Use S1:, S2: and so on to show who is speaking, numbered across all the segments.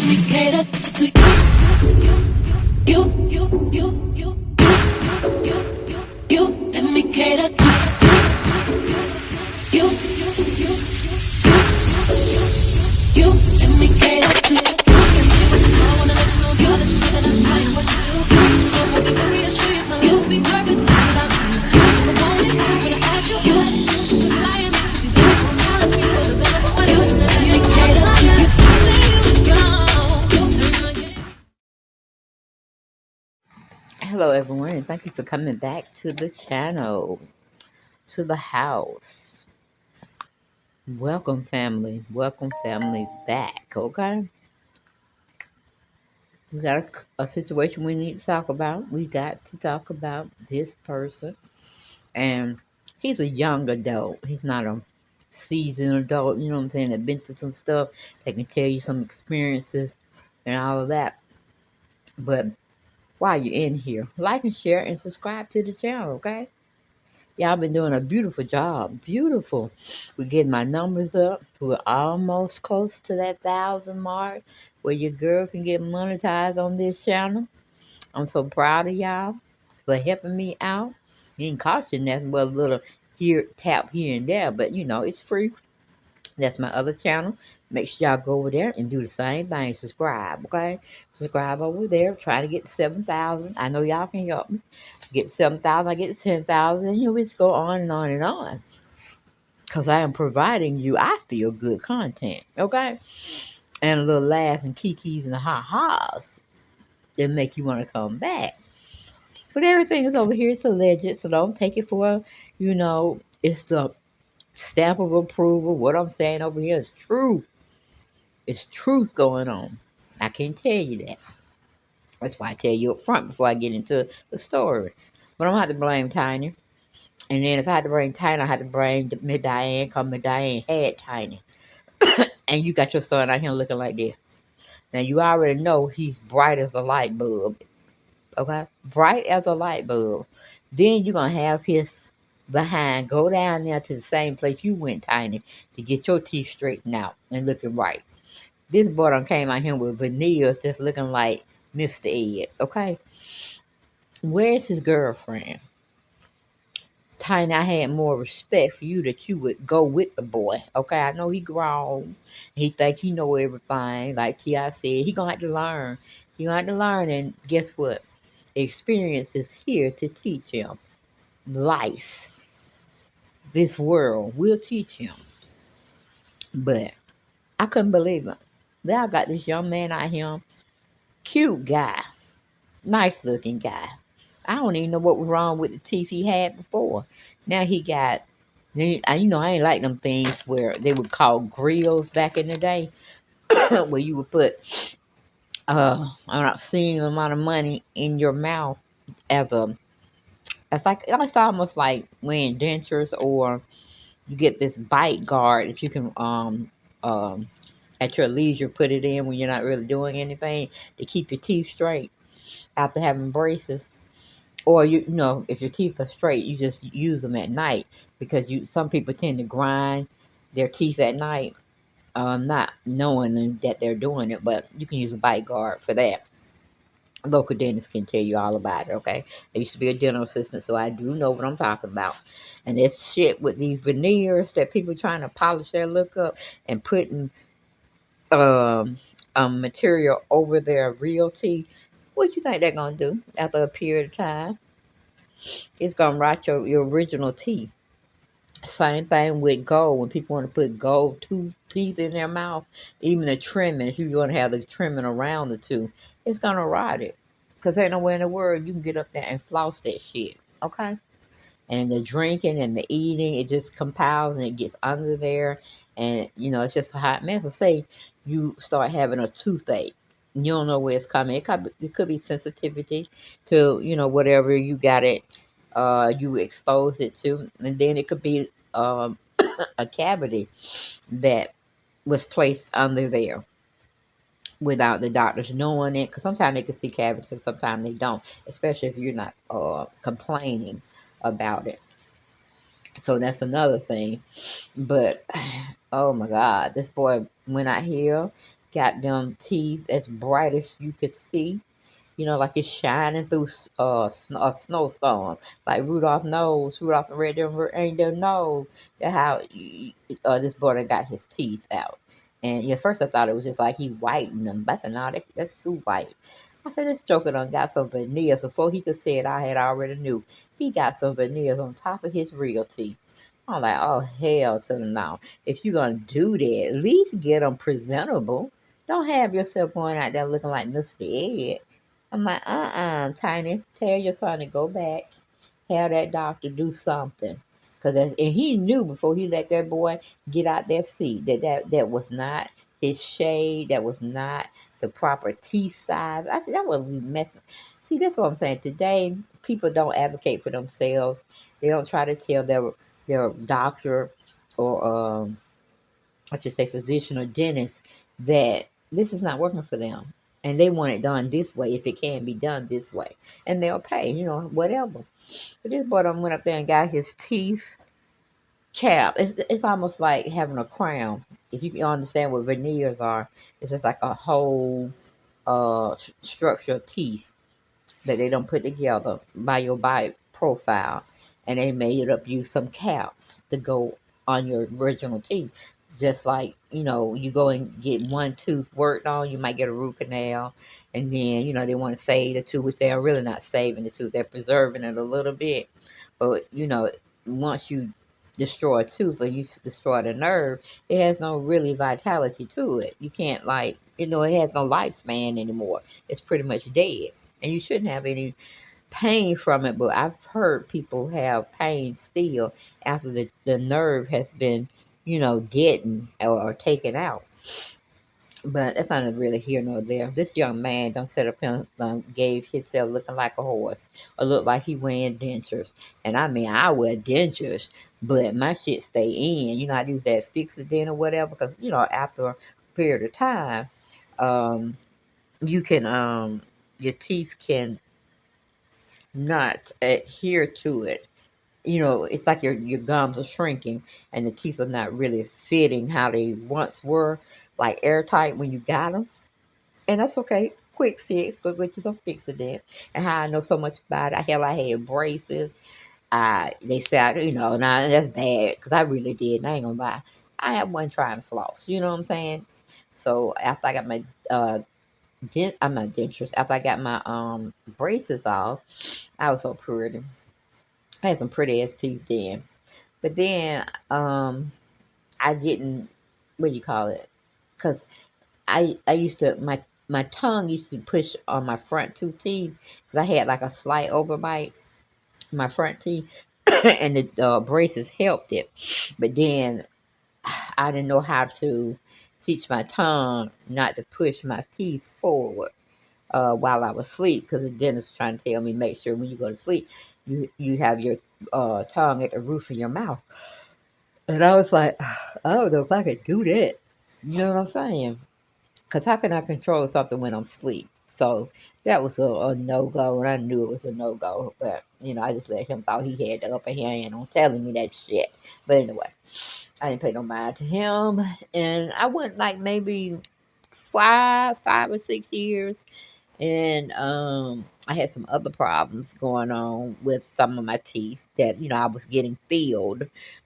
S1: me cater to you. Let me cater to you. Let me cater to you. I wanna let you know, girl, that you live in I am what you do. I want me to reassure you, my life will be purpose without you. If I want it, I'm gonna ask you. Flying into you, challenge me for the better for you. Let me cater to you.
S2: Hello everyone, and thank you for coming back to the channel, to the house. Welcome family back, okay? We got a situation we need to talk about. We got to talk about this person, and he's a young adult. He's not a seasoned adult, you know what I'm saying, that been through some stuff, that can tell you some experiences and all of that. But while you're in here, like and share and subscribe to the channel, okay? Y'all been doing a beautiful job. Beautiful. We're getting my numbers up. We're almost close to that 1,000 mark where your girl can get monetized on this channel. I'm so proud of y'all for helping me out. It didn't cost you nothing but a little tap here and there, but you know, it's free. That's my other channel. Make sure y'all go over there and do the same thing. Subscribe, okay? Subscribe over there. Try to get to 7,000. I know y'all can help me. Get 7,000, I get to 10,000. You know, we just go on and on and on. Because I am providing you, I feel, good content, okay? And a little laughs and kikis and the ha-has that make you want to come back. But everything is over here. It's alleged, so don't take it for, it's the stamp of approval. What I'm saying over here is true. It's truth going on. I can't tell you that. That's why I tell you up front before I get into the story. But I'm going to have to blame Tiny. And then if I had to bring Tiny, I had to bring Miss Diane, because Miss Diane had Tiny. And you got your son out here looking like this. Now, you already know he's bright as a light bulb. Okay? Bright as a light bulb. Then you're going to have his behind go down there to the same place you went, Tiny, to get your teeth straightened out and looking right. This boy done came out here with veneers that's looking like Mr. Ed, okay? Where's his girlfriend? Tiny, I had more respect for you that you would go with the boy, okay? I know he grown. He think he know everything. Like T.I. said, he gonna have to learn. He gonna have to learn, and guess what? Experience is here to teach him. Life, this world will teach him. But I couldn't believe it. Then I got this young man out here, cute guy. Nice looking guy. I don't even know what was wrong with the teeth he had before. Now he got, I ain't like them things where they would call grills back in the day, where you would put an obscene amount of money in your mouth it's almost like wearing dentures, or you get this bite guard that you can at your leisure put it in when you're not really doing anything to keep your teeth straight after having braces. Or if your teeth are straight, you just use them at night, because some people tend to grind their teeth at night, not knowing that they're doing it. But you can use a bite guard for that. Local dentists can tell you all about it. Okay, I used to be a dental assistant, so I do know what I'm talking about. And this shit with these veneers that people trying to polish their look up and putting material over their real teeth. What you think they're gonna do after a period of time? It's gonna rot your original teeth. Same thing with gold. When people want to put gold teeth in their mouth, even the trimming, if you want to have the trimming around the tooth, it's gonna rot it. Cause ain't nowhere in the world you can get up there and floss that shit. Okay? And the drinking and the eating, it just compiles and it gets under there, and it's just a hot mess. So say you start having a toothache. You don't know where it's coming. It could be sensitivity to, whatever you got it, you exposed it to. And then it could be a cavity that was placed under there without the doctors knowing it. Because sometimes they can see cavities and sometimes they don't, especially if you're not complaining about it. So that's another thing. But, oh my God, this boy went out here, got them teeth as bright as you could see. Like it's shining through a snowstorm. Like Rudolph knows, Rudolph the Red nose. That how this boy got his teeth out. And at first I thought it was just like he whitened them. But I said, no, that's too white. I said, this joker done got some veneers. Before he could say it, I had already knew. He got some veneers on top of his real teeth. I'm like, oh, hell to the no. If you're going to do that, at least get them presentable. Don't have yourself going out there looking like Mr. Ed. I'm like, Tiny, tell your son to go back, have that doctor do something. And he knew before he let that boy get out that seat that was not his shade, that was not the proper teeth size. I said, that was messing. See, that's what I'm saying. Today, people don't advocate for themselves. They don't try to tell their doctor or I should say physician or dentist that this is not working for them. And they want it done this way if it can be done this way. And they'll pay, whatever. But this boy done went up there and got his teeth capped. It's almost like having a crown. If you can understand what veneers are, it's just like a whole structure of teeth that they don't put together by your body profile, and they made up use some caps to go on your original teeth. Just like you go and get one tooth worked on, you might get a root canal, and then they want to save the tooth, which they are really not saving the tooth; they're preserving it a little bit. But once you destroy a tooth or you destroy the nerve, it has no really vitality to it. You can't it has no lifespan anymore. It's pretty much dead, and you shouldn't have any pain from it. But I've heard people have pain still after the nerve has been, deadened or taken out. But that's not really here nor there. This young man done set up and gave himself looking like a horse, or looked like he wearing dentures. And I mean, I wear dentures, but my shit stay in. I use that Fixodent or whatever, because after a period of time, you can your teeth can not adhere to it. It's like your gums are shrinking and the teeth are not really fitting how they once were, like airtight when you got them. And that's okay. Quick fix, go get you some Fixodent. And how I know so much about it, I had braces. They said, now that's bad because I really did. And I ain't gonna lie. I had one trying to floss. You know what I'm saying? So after I got my I'm not dentures. After I got my braces off, I was so pretty. I had some pretty ass teeth then. But then I didn't, what do you call it? Because I used to, my tongue used to push on my front two teeth because I had like a slight overbite in my front teeth, and the braces helped it. But then I didn't know how to teach my tongue not to push my teeth forward while I was asleep, because the dentist was trying to tell me, make sure when you go to sleep, you have your tongue at the roof of your mouth. And I was like, I don't know if I could do that. You know what I'm saying? Because how can I control something when I'm asleep? So that was a no-go, and I knew it was a no-go. But, I just let him thought he had the upper hand on telling me that shit. But anyway, I didn't pay no mind to him. And I went like maybe 5 or 6 years. And I had some other problems going on with some of my teeth that I was getting filled,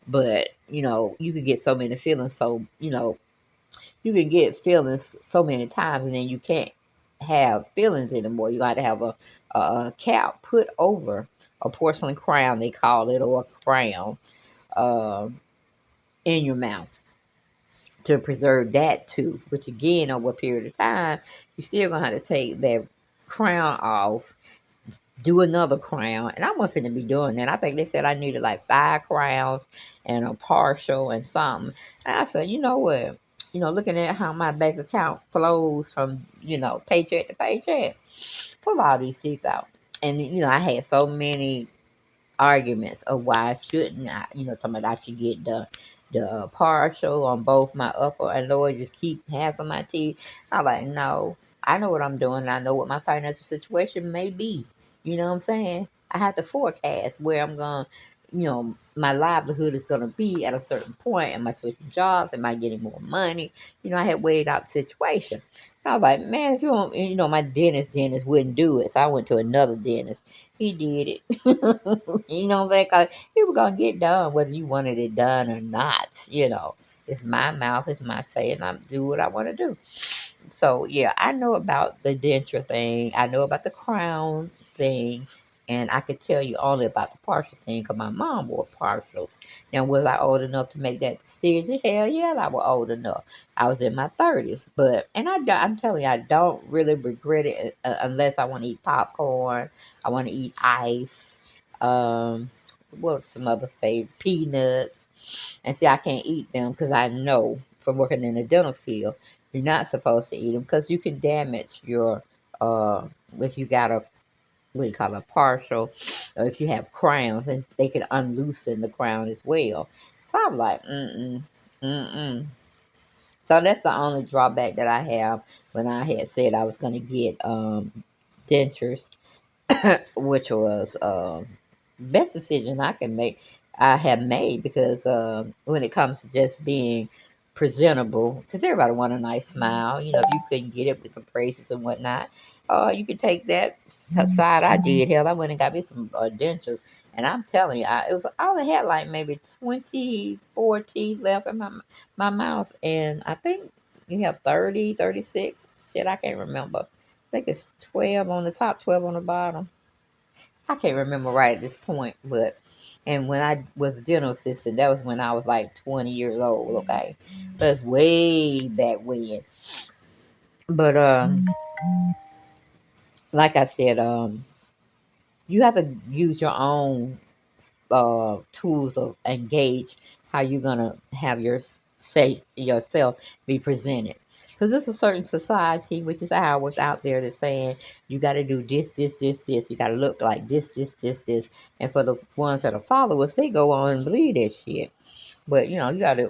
S2: but you could get so many fillings, so you can get fillings so many times, and then you can't have fillings anymore. You got to have a cap put over a porcelain crown, they call it, or a crown uh, in your mouth to preserve that tooth, which again, over a period of time, you still gonna have to take that crown off, do another crown, and I wasn't finna be doing that. I think they said I needed like 5 crowns and a partial and something. And I said, you know what? Looking at how my bank account flows from, paycheck to paycheck, pull all these teeth out. And, I had so many arguments of why I shouldn't. Talking about I should get the partial on both my upper and lower, just keep half of my teeth. I'm like, no, I know what I'm doing. I know what my financial situation may be. You know what I'm saying? I have to forecast where I'm going to my livelihood is going to be at a certain point. Am I switching jobs? Am I getting more money? I had weighed out the situation. And I was like, man, if you don't, my dentist wouldn't do it. So I went to another dentist. He did it. You know what I'm saying? 'Cause he was going to get done whether you wanted it done or not. It's my mouth, it's my say, and I do what I want to do. So yeah, I know about the denture thing. I know about the crown thing, and I could tell you only about the partial thing because my mom wore partials. Now, was I old enough to make that decision? Hell yeah, I was old enough. I was in my 30s, I'm telling you, I don't really regret it unless I want to eat popcorn. I want to eat ice. What's some other favorite? Peanuts. And see, I can't eat them because I know from working in the dental field, you're not supposed to eat them because you can damage your, if you got a, what do you call it, a partial, or if you have crowns, and they can unloosen the crown as well. So I'm like, mm-mm. So that's the only drawback that I have when I had said I was going to get dentures, which was best decision I have made because when it comes to just being presentable, because everybody want a nice smile. If you couldn't get it with the braces and whatnot, you could take that side I did. Hell, I went and got me some dentures, and I'm telling you, I only had like maybe 24 teeth left in my mouth, and I think you have 30, 36. Shit, I can't remember. I think it's 12 on the top, 12 on the bottom. I can't remember right at this point, and when I was a dental assistant, that was when I was like 20 years old, okay? That's way back when. But like I said, you have to use your own tools of engage how you're gonna have say yourself be presented. Because there's a certain society, which is ours, out there that's saying you got to do this, this, this, this. You got to look like this, this, this, this. And for the ones that are followers, they go on and believe that shit. But you gotta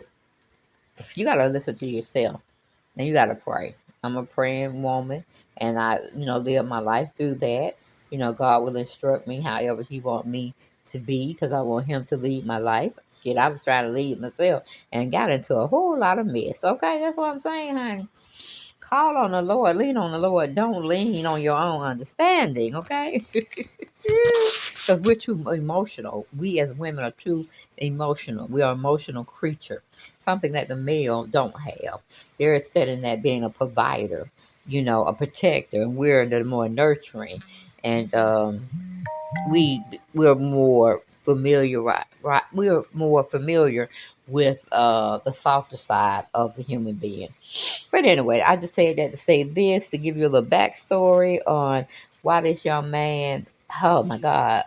S2: listen to yourself. And you gotta pray. I'm a praying woman, and I, live my life through that. God will instruct me however He want me to be, because I want Him to lead my life. Shit, I was trying to lead myself and got into a whole lot of mess. Okay, that's what I'm saying, honey. Call on the Lord, lean on the Lord. Don't lean on your own understanding. Okay. Because we're too emotional. We as women are too emotional. We are emotional creature. Something that the male don't have. They're set in that being a provider, a protector, and we're the more nurturing. And we're more familiar, right? We're more familiar with the softer side of the human being. But anyway, I just said that to say this, to give you a little backstory on why this young man, oh my God,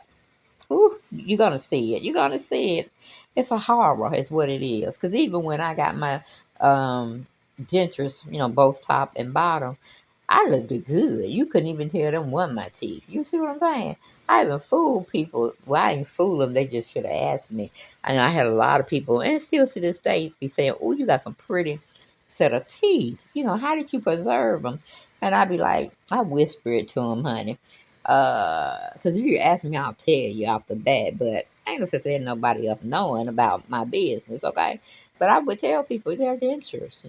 S2: ooh, you're going to see it. You're going to see it. It's a horror, is what it is. Because even when I got my dentures, both top and bottom, I looked good. You couldn't even tell them won my teeth. You see what I'm saying? I even fooled people. Well, I didn't fool them. They just should have asked me. And I had a lot of people, and still to this day, be saying, oh, you got some pretty set of teeth. How did you preserve them? And I'd be like, I whisper it to them, honey. Because if you ask me, I'll tell you off the bat. But I ain't no sense in nobody else knowing about my business, okay? But I would tell people they're dentures.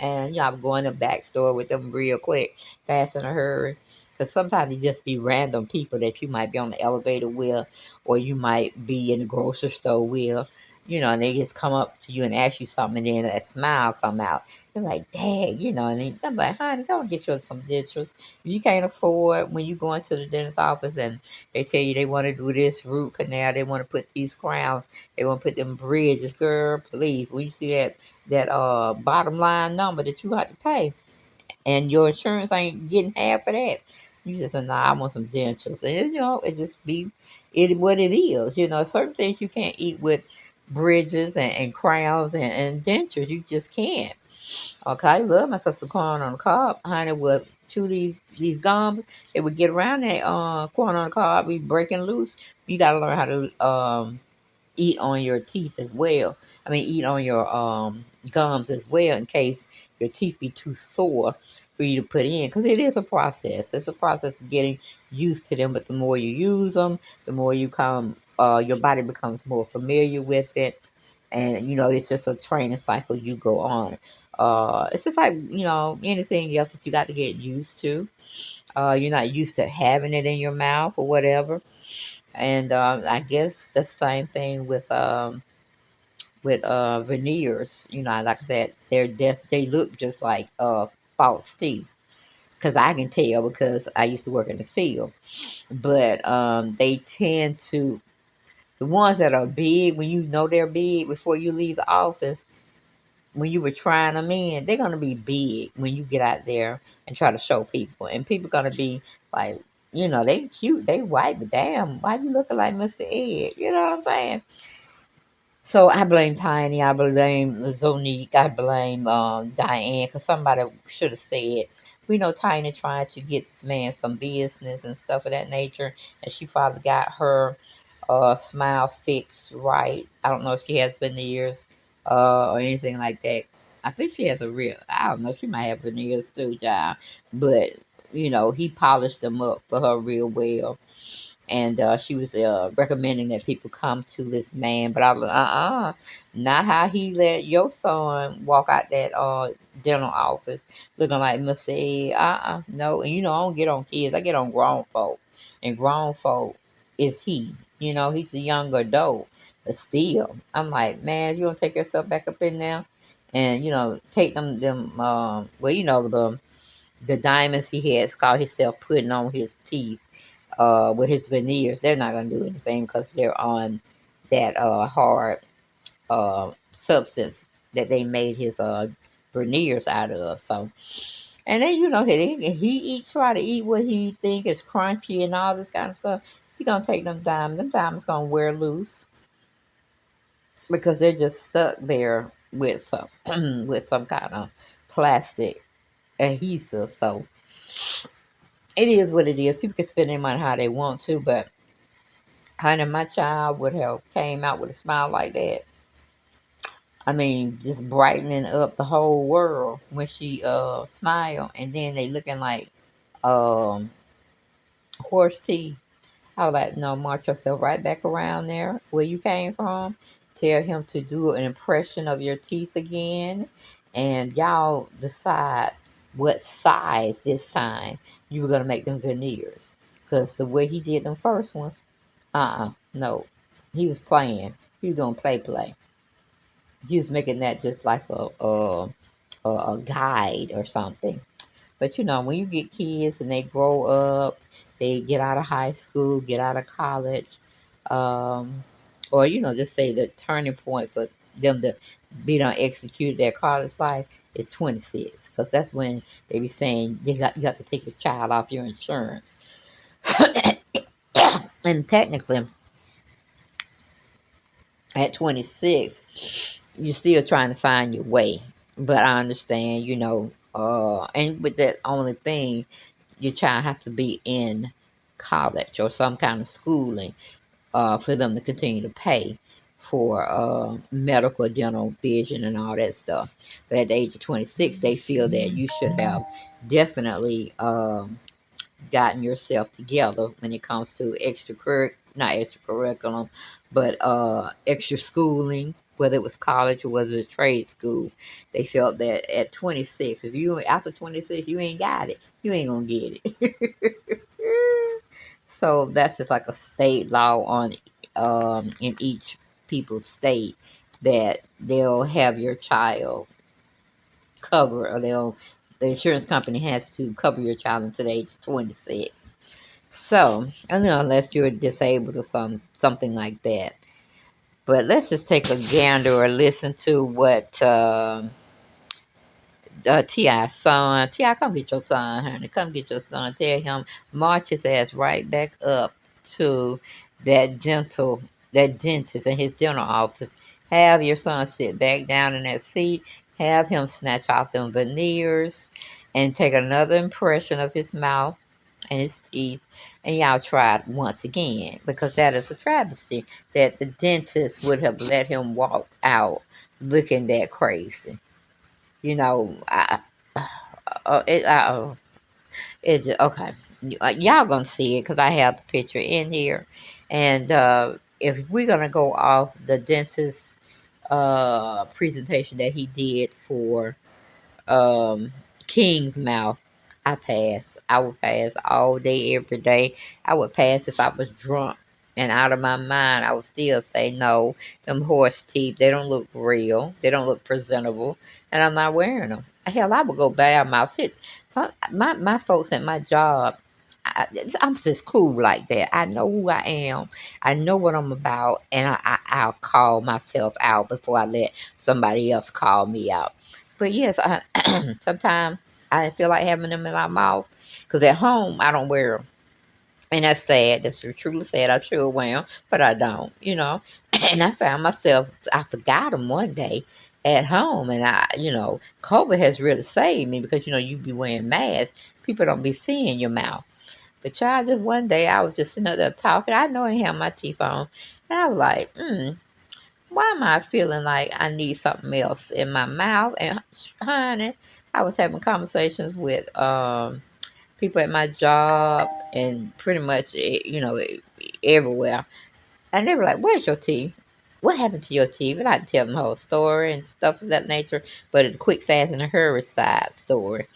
S2: And, I would go in the back store with them real quick, fast in a hurry. Because sometimes it just be random people that you might be on the elevator with, or you might be in the grocery store with, and they just come up to you and ask you something, and then that smile come out. They're like, dang, and then I'm like, honey, go and get you some dentures. If you can't afford, when you go into the dentist office and they tell you they want to do this root canal, they want to put these crowns, they want to put them bridges, girl, please. When you see that bottom line number that you have to pay, and your insurance ain't getting half of that, you just say, nah, I want some dentures. And it just be what it is. Certain things you can't eat with bridges and crowns and dentures. You just can't. Okay, I love myself some corn on the cob. Honey would chew these gums. It would get around that corn on the cob, be breaking loose. You gotta learn how to eat on your teeth as well. I mean, eat on your gums as well, in case your teeth be too sore for you to put in. Because it is a process. It's a process of getting used to them. But the more you use them, the more you come your body becomes more familiar with it, and it's just a training cycle you go on. It's just like anything else that you got to get used to. You're not used to having it in your mouth or whatever, and I guess the same thing with veneers. Like I said, they look just like false teeth. Because I can tell because I used to work in the field, but they tend to, the ones that are big, when you know they're big before you leave the office, when you were trying them in, they're gonna be big when you get out there and try to show people, and people gonna be like, they cute, they white, but damn, why you looking like Mr. Ed? You know what I'm saying? So I blame Tiny, I blame Zonique, I blame Diane, because somebody should have said, we know Tiny trying to get this man some business and stuff of that nature, and she probably got her smile fixed right. I don't know if she has veneers or anything like that. I think she has a real, I don't know, she might have veneers too, child. But, he polished them up for her real well, and she was recommending that people come to this man. But I was not how he let your son walk out that dental office looking like Mr. Ed. No. And I don't get on kids, I get on grown folk, and grown folk is he. He's a young adult, but still, I'm like, man, you don't take yourself back up in there, and take them well, the diamonds he had scarred himself putting on his teeth with his veneers. They're not going to do anything because they're on that hard substance that they made his veneers out of. So, and then he try to eat what he think is crunchy and all this kind of stuff. He gonna take them diamonds. Them diamonds gonna wear loose because they're just stuck there with some with some kind of plastic adhesive. So it is what it is. People can spend their money how they want to, but honey, my child would have came out with a smile like that. I mean, just brightening up the whole world when she smiled, and then they looking like um horse teeth. I was like, no, march yourself right back around there where you came from. Tell him to do an impression of your teeth again, and y'all decide what size this time you were gonna make them veneers. Cause the way he did them first ones, no, he was playing. He was gonna play. He was making that just like a guide or something. But when you get kids and they grow up, they get out of high school, get out of college, um, or just say the turning point for them to be done execute their college life is 26, because that's when they be saying you got to take your child off your insurance. And technically, at 26, you're still trying to find your way. But I understand, and with that only thing, your child has to be in college or some kind of schooling for them to continue to pay for medical, dental, vision, and all that stuff. But at the age of 26, they feel that you should have definitely gotten yourself together when it comes to not extracurriculum, but extra schooling, whether it was college or whether it was trade school. They felt that at 26, if you after 26 you ain't got it, you ain't gonna get it. So that's just like a state law on in each people's state, that they'll have your child cover, or the insurance company has to cover your child until the age of 26. So, I know, unless you're disabled or something like that. But let's just take a gander or listen to what T.I.'s son. T.I., come get your son, honey. Come get your son. Tell him, march his ass right back up to that dentist in his dental office. Have your son sit back down in that seat. Have him snatch off them veneers and take another impression of his mouth and his teeth, and y'all try it once again, because that is a travesty that the dentist would have let him walk out looking that crazy. You know, I, it, it, okay. Y'all gonna see it because I have the picture in here, and if we're gonna go off the dentist presentation that he did for um, King's Mouth, I pass. I would pass all day, every day. I would pass if I was drunk and out of my mind. I would still say no. Them horse teeth, they don't look real. They don't look presentable, and I'm not wearing them. Hell, I would go bad mouth shit. So my folks at my job. I'm just cool like that. I know who I am. I know what I'm about, and I'll call myself out before I let somebody else call me out. But yes, sometimes I feel like having them in my mouth because at home I don't wear them. And that's sad. That's truly sad. I should wear them, but I don't, And I found myself, I forgot them one day at home. And COVID has really saved me because, you be wearing masks. People don't be seeing your mouth. But child, just one day I was just sitting up there talking. I know I had my teeth on. And I was like, why am I feeling like I need something else in my mouth? And honey, I was having conversations with people at my job and pretty much, everywhere. And they were like, where's your teeth? What happened to your teeth? And I tell them the whole story and stuff of that nature, but it's a quick, fast, and a hurry side story.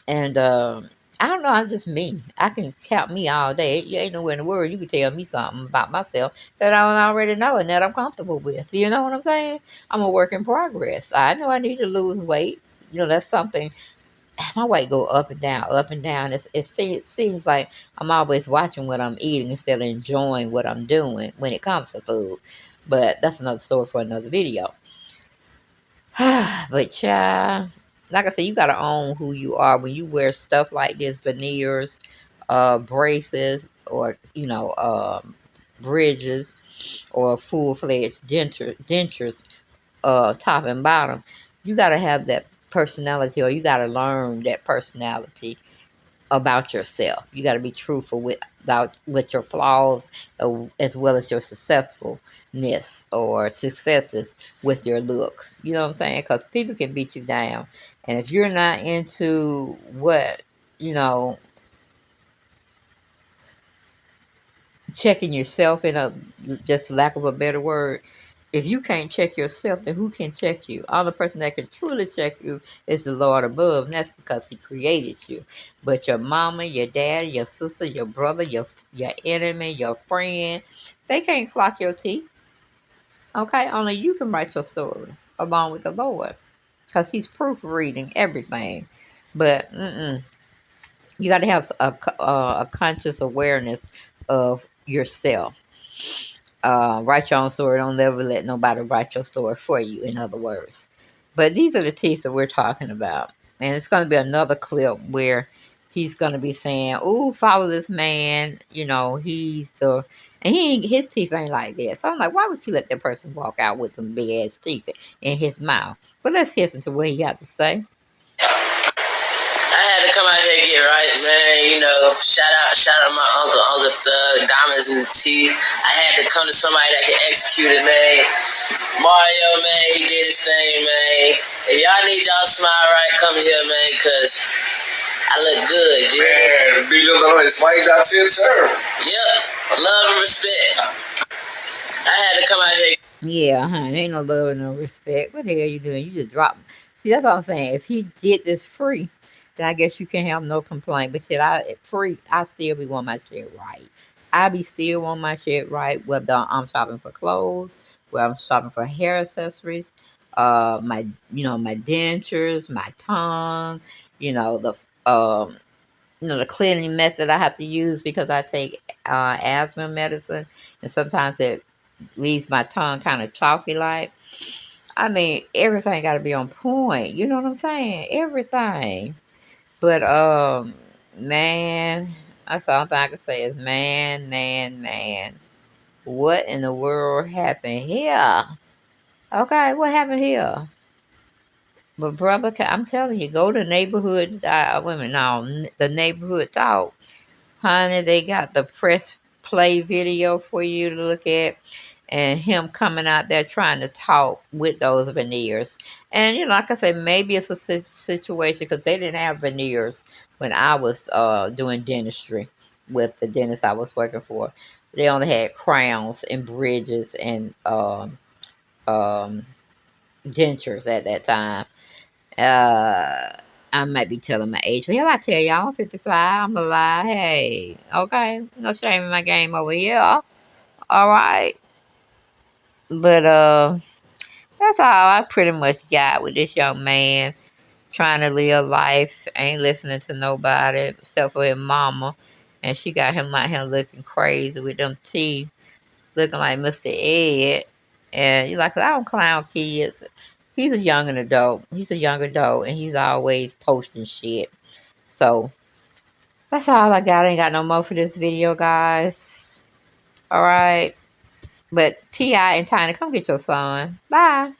S2: And I don't know, I'm just me. I can count me all day. You ain't nowhere in the world you can tell me something about myself that I don't already know and that I'm comfortable with. You know what I'm saying? I'm a work in progress. I know I need to lose weight. That's something. My weight go up and down, up and down. It seems like I'm always watching what I'm eating instead of enjoying what I'm doing when it comes to food. But that's another story for another video. But child, like I said, you gotta own who you are when you wear stuff like this, veneers, braces, or bridges, or full-fledged dentures, top and bottom. You gotta have that personality, or you gotta learn that personality about yourself. You got to be truthful with your flaws, as well as your successfulness or successes with your looks. You know what I'm saying? Because people can beat you down, and if you're not into what you know, checking yourself in a just lack of a better word. If you can't check yourself, then who can check you? All the person that can truly check you is the Lord above, and that's because He created you. But your mama, your daddy, your sister, your brother, your enemy, your friend, they can't clock your teeth. Okay, only you can write your story along with the Lord, because He's proofreading everything. But you got to have a conscious awareness of yourself. Write your own story. Don't ever let nobody write your story for you, in other words. But these are the teeth that we're talking about. And it's going to be another clip where he's going to be saying, "Ooh, follow this man. He's the..." And his teeth ain't like that. So I'm like, why would you let that person walk out with them big ass teeth in his mouth? But let's listen to what he got to say.
S3: I had to come out here and get right, man. Shout out my Uncle Thug, diamonds in the teeth. I had to come to somebody that can execute it, man. Mario, man, he did his thing, man. If y'all need y'all smile right, come here, man, cause I look good, yeah. Man, be little explain that to your term. Yep, love and respect. I had to come out here.
S2: Yeah, ain't no love and no respect. What the hell you doing? You just drop. See, that's what I'm saying. If he did this free, then I guess you can't have no complaint. But shit, I still be wanting my shit right. I be still want my shit right, whether I'm shopping for clothes, whether I'm shopping for hair accessories, my dentures, my tongue, the cleaning method I have to use because I take asthma medicine, and sometimes it leaves my tongue kind of chalky like. I mean, everything got to be on point. You know what I'm saying? Everything. But man, that's the only thing I can say is man, man, man. What in the world happened here? Okay, what happened here? But brother, I'm telling you, go to neighborhood women now. The neighborhood talk, honey. They got the press play video for you to look at, and him coming out there trying to talk with those veneers. And like I said, maybe it's a situation because they didn't have veneers when I was doing dentistry with the dentist I was working for. They only had crowns and bridges and um, dentures at that time. I might be telling my age, but hell, I tell y'all, I'm 55. I'm alive. Hey, okay, no shame in my game over here. All right, but that's all I pretty much got with this young man trying to live life. Ain't listening to nobody except for his mama, and she got him out here looking crazy with them teeth, looking like Mr. Ed. And he's like, I don't clown kids. He's a young adult. He's a young adult, and he's always posting shit. So that's all I got. I ain't got no more for this video, guys. All right. But T.I. and Tiny, come get your son. Bye.